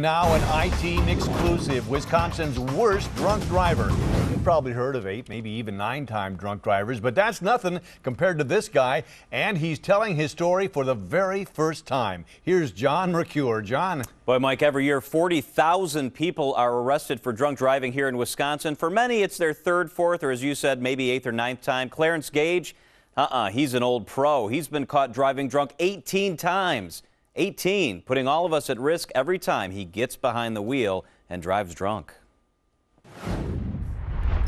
Now an I-Team exclusive, Wisconsin's worst drunk driver. You've probably heard of 8, maybe even 9-time drunk drivers, but that's nothing compared to this guy, and he's telling his story for the very first time. Here's John Mercure. John. Boy, Mike, every year 40,000 people are arrested for drunk driving here in Wisconsin. For many, it's their third, fourth, or as you said, maybe 8th or 9th time. Clarence Gage, he's an old pro. He's been caught driving drunk 18 times. 18, putting all of us at risk every time he gets behind the wheel and drives drunk.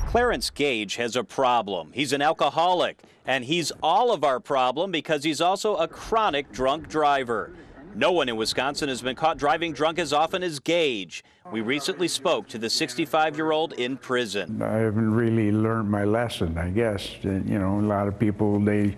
Clarence Gage has a problem. He's an alcoholic, and he's all of our problem because he's also a chronic drunk driver. No one in Wisconsin has been caught driving drunk as often as Gage. We recently spoke to the 65-year-old in prison. I haven't really learned my lesson, I guess. You know, a lot of people, they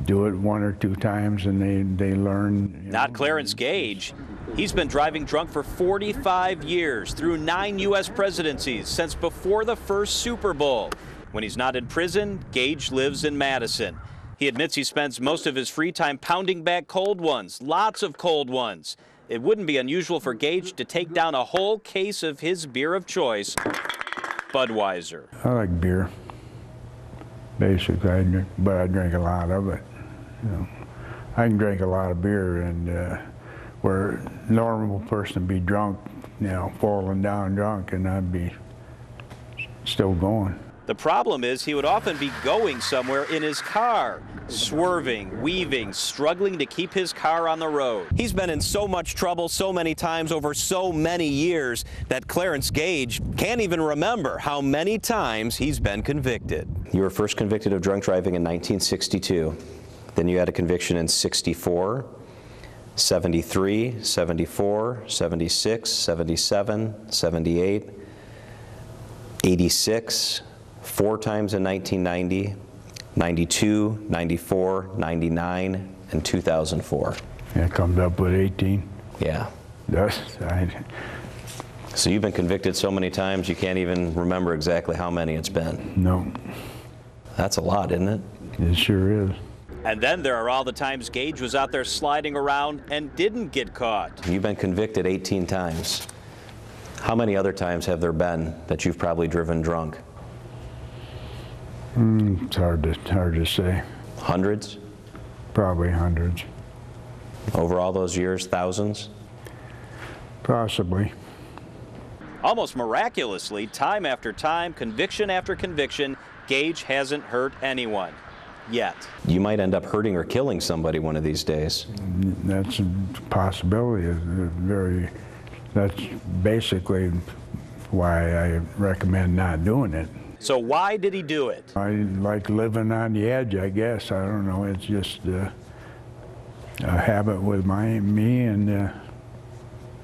do it 1 or 2 times and they learn. Not Clarence Gage. He's been driving drunk for 45 years through 9 U.S. presidencies since before the first Super Bowl. When he's not in prison, Gage lives in Madison. He admits he spends most of his free time pounding back cold ones, lots of cold ones. It wouldn't be unusual for Gage to take down a whole case of his beer of choice, Budweiser. I like beer. Basically, I drink a lot of it. You know, I can drink a lot of beer, and where a normal person be drunk, you know, falling down drunk, and I'd be still going. The problem is he would often be going somewhere in his car, swerving, weaving, struggling to keep his car on the road. He's been in so much trouble so many times over so many years that Clarence Gage can't even remember how many times he's been convicted. You were first convicted of drunk driving in 1962. Then you had a conviction in 64, 73, 74, 76, 77, 78, 86, 4 times in 1990, 92, 94, 99, and 2004. That comes up with 18. Yeah. So you've been convicted so many times you can't even remember exactly how many it's been. No. That's a lot, isn't it? It sure is. And then there are all the times Gage was out there sliding around and didn't get caught. You've been convicted 18 times. How many other times have there been that you've probably driven drunk? It's hard to say. Hundreds? Probably hundreds. Over all those years, thousands? Possibly. Almost miraculously, time after time, conviction after conviction, Gage hasn't hurt anyone. Yet. You might end up hurting or killing somebody one of these days. That's a possibility. That's basically why I recommend not doing it. So why did he do it? I like living on the edge, I guess. I don't know. It's just a habit with me, and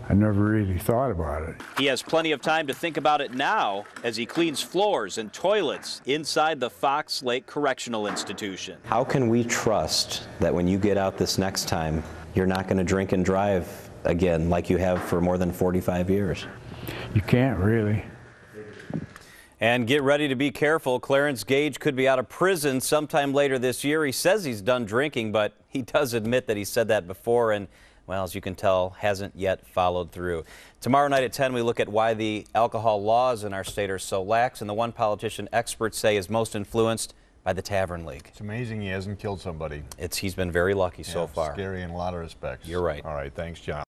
I never really thought about it. He has plenty of time to think about it now as he cleans floors and toilets inside the Fox Lake Correctional Institution. How can we trust that when you get out this next time, you're not going to drink and drive again like you have for more than 45 years? You can't really. And get ready to be careful. Clarence Gage could be out of prison sometime later this year. He says he's done drinking, but he does admit that he said that before and, well, as you can tell, hasn't yet followed through. Tomorrow night at 10, we look at why the alcohol laws in our state are so lax, and the one politician experts say is most influenced by the Tavern League. It's amazing he hasn't killed somebody. He's been very lucky so far. Scary in a lot of respects. You're right. All right, thanks, John.